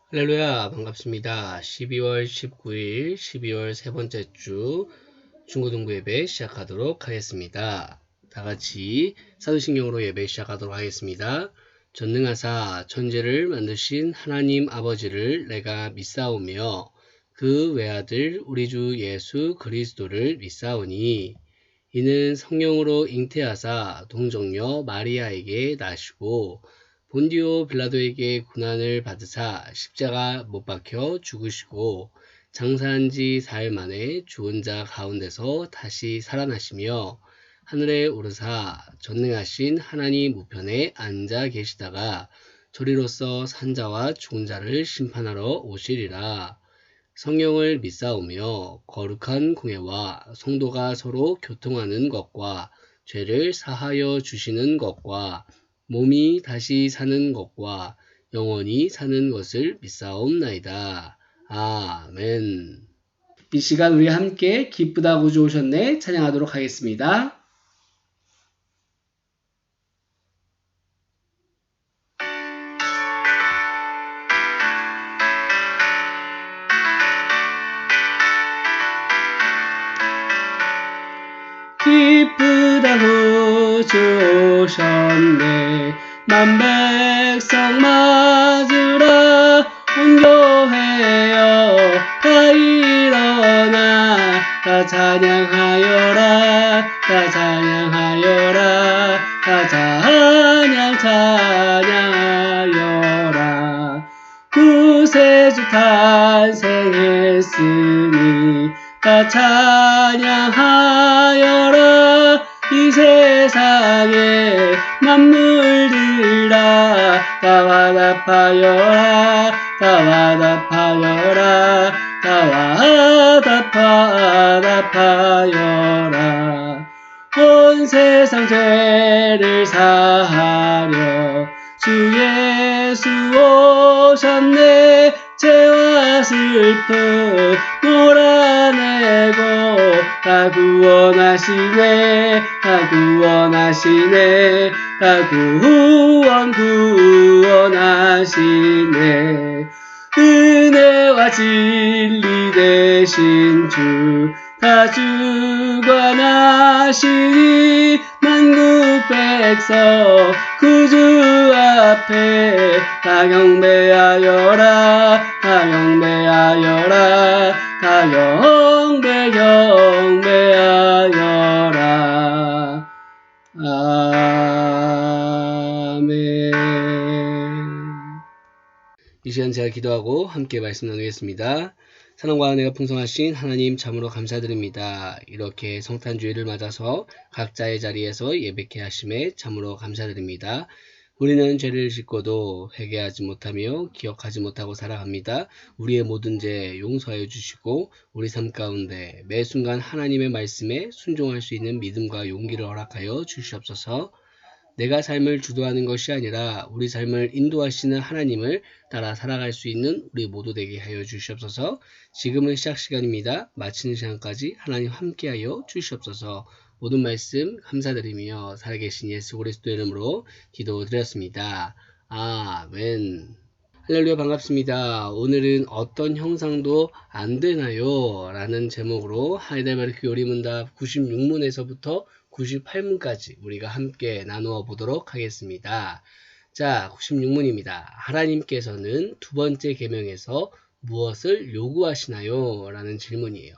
할렐루야, 반갑습니다. 12월 19일, 12월 세 번째 주 중고등부 예배 시작하도록 하겠습니다. 다 같이 사도신경으로 예배 시작하도록 하겠습니다. 전능하사 천지를 만드신 하나님 아버지를 내가 믿사오며 그 외아들 우리 주 예수 그리스도를 믿사오니 이는 성령으로 잉태하사 동정녀 마리아에게 나시고 본디오 빌라도에게 고난을 받으사 십자가 못 박혀 죽으시고 장사한 지 4일 만에 죽은 자 가운데서 다시 살아나시며 하늘에 오르사 전능하신 하나님 우편에 앉아 계시다가 저리로서 산 자와 죽은 자를 심판하러 오시리라. 성령을 믿사오며 거룩한 공예와 성도가 서로 교통하는 것과 죄를 사하여 주시는 것과 몸이 다시 사는 것과 영원히 사는 것을 믿사옵나이다. 아멘. 이 시간 우리 함께 기쁘다 구주 오셨네 찬양하도록 하겠습니다. 기쁘다 구주 오셨네 만백성 맞으라 온 교회여 다 일어나 다 찬양하여라 다 찬양하여라 다 찬양하여라 구세주 탄생했으니 다 찬양하여라 이 세상에 만물들아 다 화답하여라 다 화답하여라 다 화답하여라 온 세상 죄를 사하려 주 예수 오셨네 죄와 슬픔 몰아내고 다 구원하시네 다 구원하시네 다 구원하시네 은혜와 진리 되신 주 다 주관하시니 만국 백성 구주 앞에 다 경배하여라 다 경배하여라 다 경배하여라 아멘. 이 시간 제가 기도하고 함께 말씀 나누겠습니다. 사랑과 은혜가 풍성하신 하나님 참으로 감사드립니다. 이렇게 성탄주의를 맞아서 각자의 자리에서 예배케 하심에 참으로 감사드립니다. 우리는 죄를 짓고도 회개하지 못하며 기억하지 못하고 살아갑니다. 우리의 모든 죄 용서하여 주시고 우리 삶 가운데 매 순간 하나님의 말씀에 순종할 수 있는 믿음과 용기를 허락하여 주시옵소서. 내가 삶을 주도하는 것이 아니라 우리 삶을 인도하시는 하나님을 따라 살아갈 수 있는 우리 모두 되게 하여 주시옵소서. 지금은 시작 시간입니다. 마치는 시간까지 하나님 함께하여 주시옵소서. 모든 말씀 감사드리며 살아계신 예수 그리스도 이름으로 기도드렸습니다. 아멘. 할렐루야 반갑습니다. 오늘은 어떤 형상도 안 되나요? 라는 제목으로 하이델베르크 요리문답 96문에서부터 98문까지 우리가 함께 나누어 보도록 하겠습니다. 자, 96문입니다. 하나님께서는 두 번째 계명에서 무엇을 요구하시나요? 라는 질문이에요.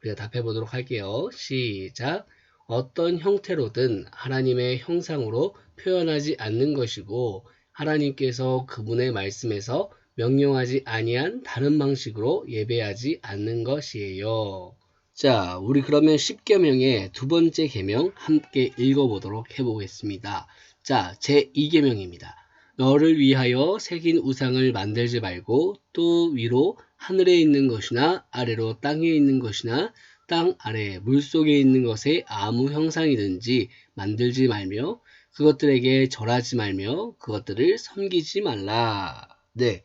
우리가 답해 보도록 할게요. 시작. 어떤 형태로든 하나님의 형상으로 표현하지 않는 것이고 하나님께서 그분의 말씀에서 명령하지 아니한 다른 방식으로 예배하지 않는 것이에요. 자, 우리 그러면 10계명의 두 번째 계명 함께 읽어보도록 해보겠습니다. 자, 제2계명입니다. 너를 위하여 새긴 우상을 만들지 말고 또 위로 하늘에 있는 것이나 아래로 땅에 있는 것이나 땅 아래 물속에 있는 것에 아무 형상이든지 만들지 말며 그것들에게 절하지 말며 그것들을 섬기지 말라. 네.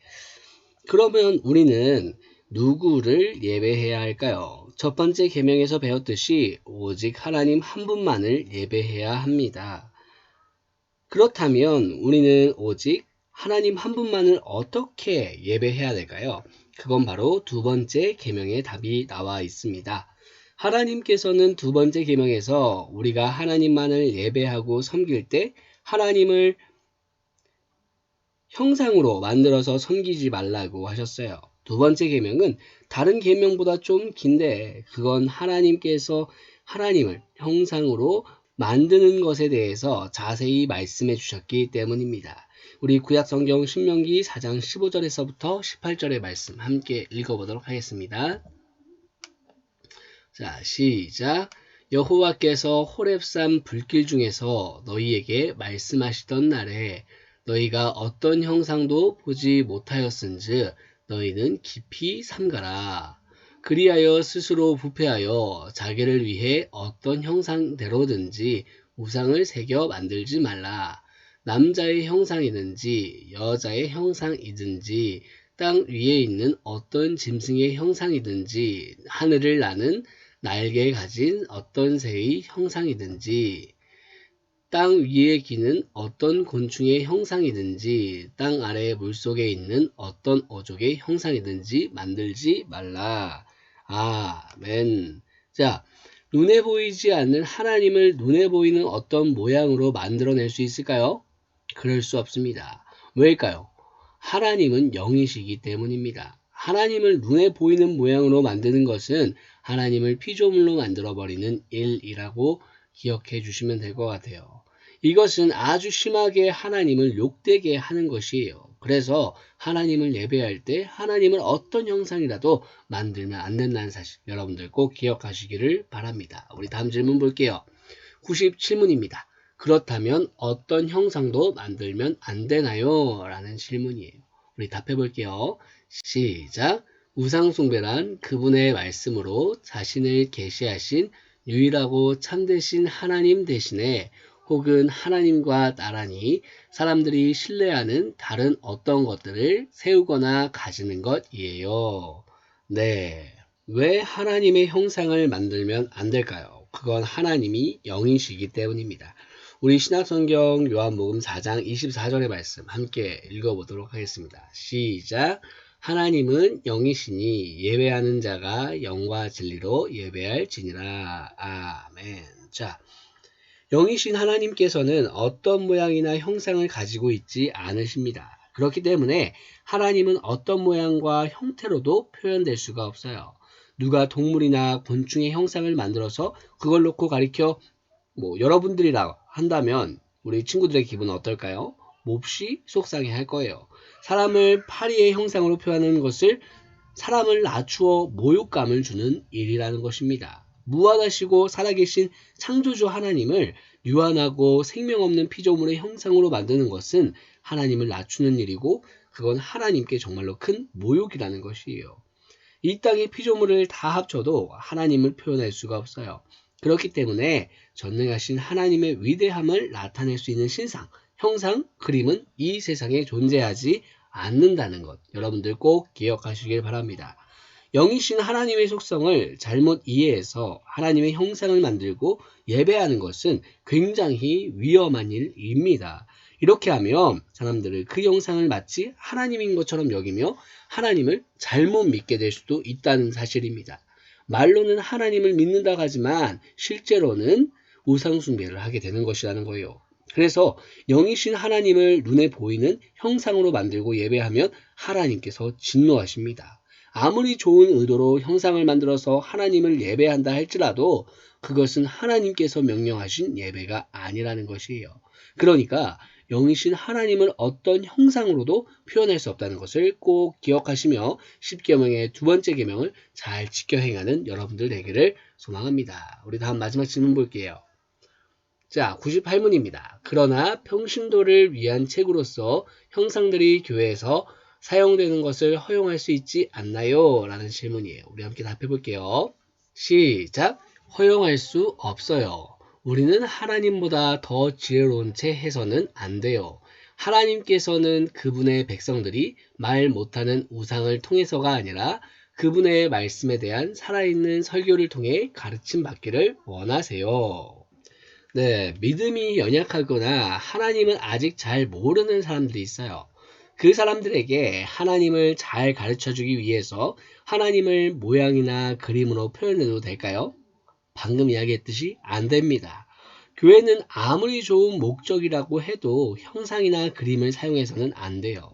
그러면 우리는 누구를 예배해야 할까요? 첫 번째 계명에서 배웠듯이 오직 하나님 한 분만을 예배해야 합니다. 그렇다면 우리는 오직 하나님 한 분만을 어떻게 예배해야 될까요? 그건 바로 두 번째 계명의 답이 나와 있습니다. 하나님께서는 두 번째 계명에서 우리가 하나님만을 예배하고 섬길 때 하나님을 형상으로 만들어서 섬기지 말라고 하셨어요. 두 번째 계명은 다른 계명보다 좀 긴데 그건 하나님께서 하나님을 형상으로 만드는 것에 대해서 자세히 말씀해 주셨기 때문입니다. 우리 구약성경 신명기 4장 15절에서부터 18절의 말씀 함께 읽어보도록 하겠습니다. 자, 시작. 여호와께서 호렙산 불길 중에서 너희에게 말씀하시던 날에 너희가 어떤 형상도 보지 못하였은즉 너희는 깊이 삼가라. 그리하여 스스로 부패하여 자기를 위해 어떤 형상대로든지 우상을 새겨 만들지 말라. 남자의 형상이든지 여자의 형상이든지 땅 위에 있는 어떤 짐승의 형상이든지 하늘을 나는 날개 가진 어떤 새의 형상이든지 땅 위에 기는 어떤 곤충의 형상이든지 땅 아래 물속에 있는 어떤 어족의 형상이든지 만들지 말라. 아멘. 자, 눈에 보이지 않는 하나님을 눈에 보이는 어떤 모양으로 만들어낼 수 있을까요? 그럴 수 없습니다. 왜일까요? 하나님은 영이시기 때문입니다. 하나님을 눈에 보이는 모양으로 만드는 것은 하나님을 피조물로 만들어버리는 일이라고 기억해 주시면 될 것 같아요. 이것은 아주 심하게 하나님을 욕되게 하는 것이에요. 그래서 하나님을 예배할 때 하나님을 어떤 형상이라도 만들면 안 된다는 사실 여러분들 꼭 기억하시기를 바랍니다. 우리 다음 질문 볼게요. 97문입니다. 그렇다면 어떤 형상도 만들면 안 되나요? 라는 질문이에요. 우리 답해 볼게요. 시작. 우상숭배란 그분의 말씀으로 자신을 계시하신 유일하고 참되신 하나님 대신에 혹은 하나님과 나란히 사람들이 신뢰하는 다른 어떤 것들을 세우거나 가지는 것이에요. 네. 왜 하나님의 형상을 만들면 안 될까요? 그건 하나님이 영이시기 때문입니다. 우리 신약성경 요한복음 4장 24절의 말씀 함께 읽어보도록 하겠습니다. 시작. 하나님은 영이시니 예배하는 자가 영과 진리로 예배할지니라. 아멘. 자, 영이신 하나님께서는 어떤 모양이나 형상을 가지고 있지 않으십니다. 그렇기 때문에 하나님은 어떤 모양과 형태로도 표현될 수가 없어요. 누가 동물이나 곤충의 형상을 만들어서 그걸 놓고 가리켜 여러분들이라 한다면 우리 친구들의 기분은 어떨까요? 몹시 속상해 할 거예요. 사람을 파리의 형상으로 표현하는 것을 사람을 낮추어 모욕감을 주는 일이라는 것입니다. 무한하시고 살아계신 창조주 하나님을 유한하고 생명 없는 피조물의 형상으로 만드는 것은 하나님을 낮추는 일이고 그건 하나님께 정말로 큰 모욕이라는 것이에요. 이 땅의 피조물을 다 합쳐도 하나님을 표현할 수가 없어요. 그렇기 때문에 전능하신 하나님의 위대함을 나타낼 수 있는 신상, 형상, 그림은 이 세상에 존재하지 않는다는 것 여러분들 꼭 기억하시길 바랍니다. 영이신 하나님의 속성을 잘못 이해해서 하나님의 형상을 만들고 예배하는 것은 굉장히 위험한 일입니다. 이렇게 하면 사람들은 그 형상을 마치 하나님인 것처럼 여기며 하나님을 잘못 믿게 될 수도 있다는 사실입니다. 말로는 하나님을 믿는다고 하지만 실제로는 우상숭배를 하게 되는 것이라는 거예요. 그래서 영이신 하나님을 눈에 보이는 형상으로 만들고 예배하면 하나님께서 진노하십니다. 아무리 좋은 의도로 형상을 만들어서 하나님을 예배한다 할지라도 그것은 하나님께서 명령하신 예배가 아니라는 것이에요. 그러니까 영이신 하나님을 어떤 형상으로도 표현할 수 없다는 것을 꼭 기억하시며 10계명의 두 번째 계명을 잘 지켜 행하는 여러분들 되기를 소망합니다. 우리 다음 마지막 질문 볼게요. 자, 98문입니다. 그러나 평신도를 위한 책으로서 형상들이 교회에서 사용되는 것을 허용할 수 있지 않나요? 라는 질문이에요. 우리 함께 답해 볼게요. 시작! 허용할 수 없어요. 우리는 하나님보다 더 지혜로운 채 해서는 안 돼요. 하나님께서는 그분의 백성들이 말 못하는 우상을 통해서가 아니라 그분의 말씀에 대한 살아있는 설교를 통해 가르침 받기를 원하세요. 네, 믿음이 연약하거나 하나님은 아직 잘 모르는 사람들이 있어요. 그 사람들에게 하나님을 잘 가르쳐 주기 위해서 하나님을 모양이나 그림으로 표현해도 될까요? 방금 이야기했듯이 안 됩니다. 교회는 아무리 좋은 목적이라고 해도 형상이나 그림을 사용해서는 안 돼요.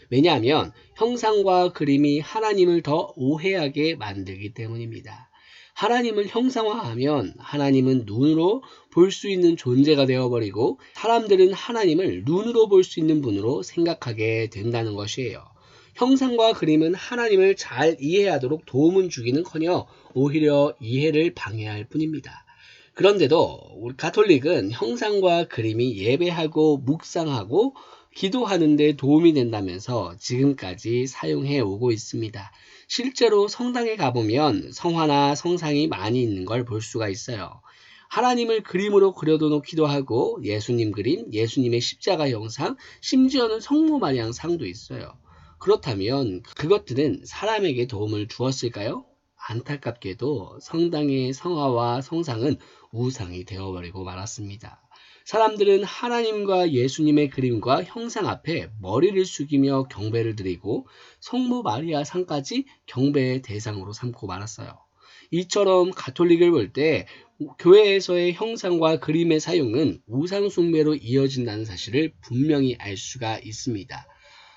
왜냐하면 형상과 그림이 하나님을 더 오해하게 만들기 때문입니다. 하나님을 형상화하면 하나님은 눈으로 볼 수 있는 존재가 되어버리고 사람들은 하나님을 눈으로 볼 수 있는 분으로 생각하게 된다는 것이에요. 형상과 그림은 하나님을 잘 이해하도록 도움은 주기는커녕 오히려 이해를 방해할 뿐입니다. 그런데도 우리 가톨릭은 형상과 그림이 예배하고 묵상하고 기도하는 데 도움이 된다면서 지금까지 사용해 오고 있습니다. 실제로 성당에 가보면 성화나 성상이 많이 있는 걸 볼 수가 있어요. 하나님을 그림으로 그려도 놓기도 하고 예수님 그림, 예수님의 십자가 형상, 심지어는 성모 마리아 상도 있어요. 그렇다면 그것들은 사람에게 도움을 주었을까요? 안타깝게도 성당의 성화와 성상은 우상이 되어버리고 말았습니다. 사람들은 하나님과 예수님의 그림과 형상 앞에 머리를 숙이며 경배를 드리고 성모 마리아 상까지 경배의 대상으로 삼고 말았어요. 이처럼 가톨릭을 볼 때 교회에서의 형상과 그림의 사용은 우상 숭배로 이어진다는 사실을 분명히 알 수가 있습니다.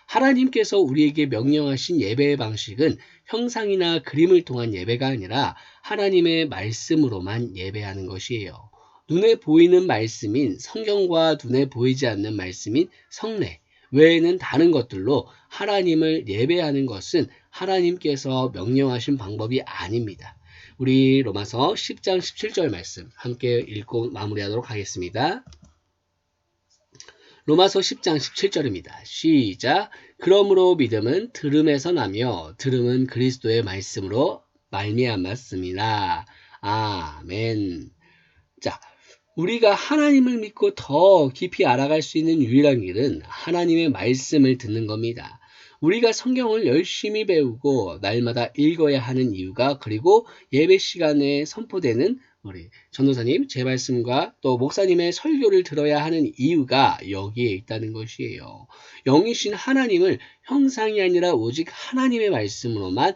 하나님께서 우리에게 명령하신 예배의 방식은 형상이나 그림을 통한 예배가 아니라 하나님의 말씀으로만 예배하는 것이에요. 눈에 보이는 말씀인 성경과 눈에 보이지 않는 말씀인 성례 외에는 다른 것들로 하나님을 예배하는 것은 하나님께서 명령하신 방법이 아닙니다. 우리 로마서 10장 17절 말씀 함께 읽고 마무리하도록 하겠습니다. 로마서 10장 17절입니다. 시작. 그러므로 믿음은 들음에서 나며 들음은 그리스도의 말씀으로 말미암았습니다. 아멘. 자, 우리가 하나님을 믿고 더 깊이 알아갈 수 있는 유일한 길은 하나님의 말씀을 듣는 겁니다. 우리가 성경을 열심히 배우고 날마다 읽어야 하는 이유가 그리고 예배 시간에 선포되는 우리 전도사님 제 말씀과 또 목사님의 설교를 들어야 하는 이유가 여기에 있다는 것이에요. 영이신 하나님을 형상이 아니라 오직 하나님의 말씀으로만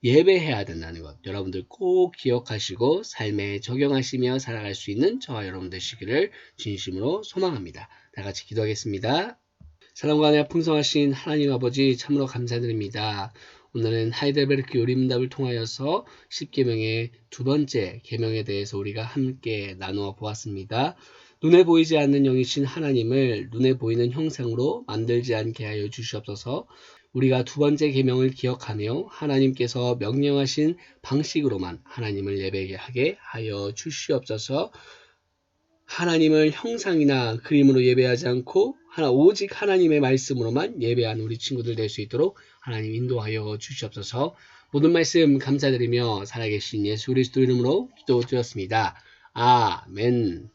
예배해야 된다는 것 여러분들 꼭 기억하시고 삶에 적용하시며 살아갈 수 있는 저와 여러분 되시기를 진심으로 소망합니다. 다 같이 기도하겠습니다. 사랑과 은혜가 풍성하신 하나님 아버지 참으로 감사드립니다. 오늘은 하이델베르크 요리문답을 통하여서 10계명의 두 번째 계명에 대해서 우리가 함께 나누어 보았습니다. 눈에 보이지 않는 영이신 하나님을 눈에 보이는 형상으로 만들지 않게 하여 주시옵소서. 우리가 두 번째 계명을 기억하며 하나님께서 명령하신 방식으로만 하나님을 예배하게 하여 주시옵소서. 하나님을 형상이나 그림으로 예배하지 않고 오직 하나님의 말씀으로만 예배하는 우리 친구들 될 수 있도록 하나님 인도하여 주시옵소서. 모든 말씀 감사드리며 살아계신 예수 그리스도 이름으로 기도드렸습니다. 아멘.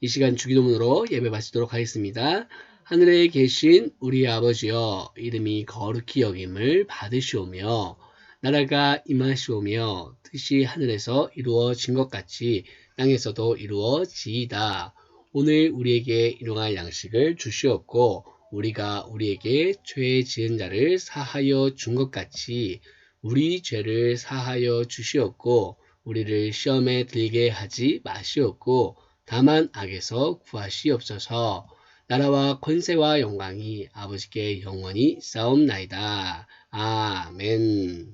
이 시간 주기도문으로 예배 마치도록 하겠습니다. 하늘에 계신 우리 아버지여 이름이 거룩히 여김을 받으시오며 나라가 임하시오며 뜻이 하늘에서 이루어진 것 같이 땅에서도 이루어지이다. 오늘 우리에게 일용할 양식을 주시옵고 우리가 우리에게 죄 지은 자를 사하여 준 것 같이 우리 죄를 사하여 주시옵고 우리를 시험에 들게 하지 마시옵고 다만 악에서 구하시옵소서. 나라와 권세와 영광이 아버지께 영원히 싸움나이다. 아멘.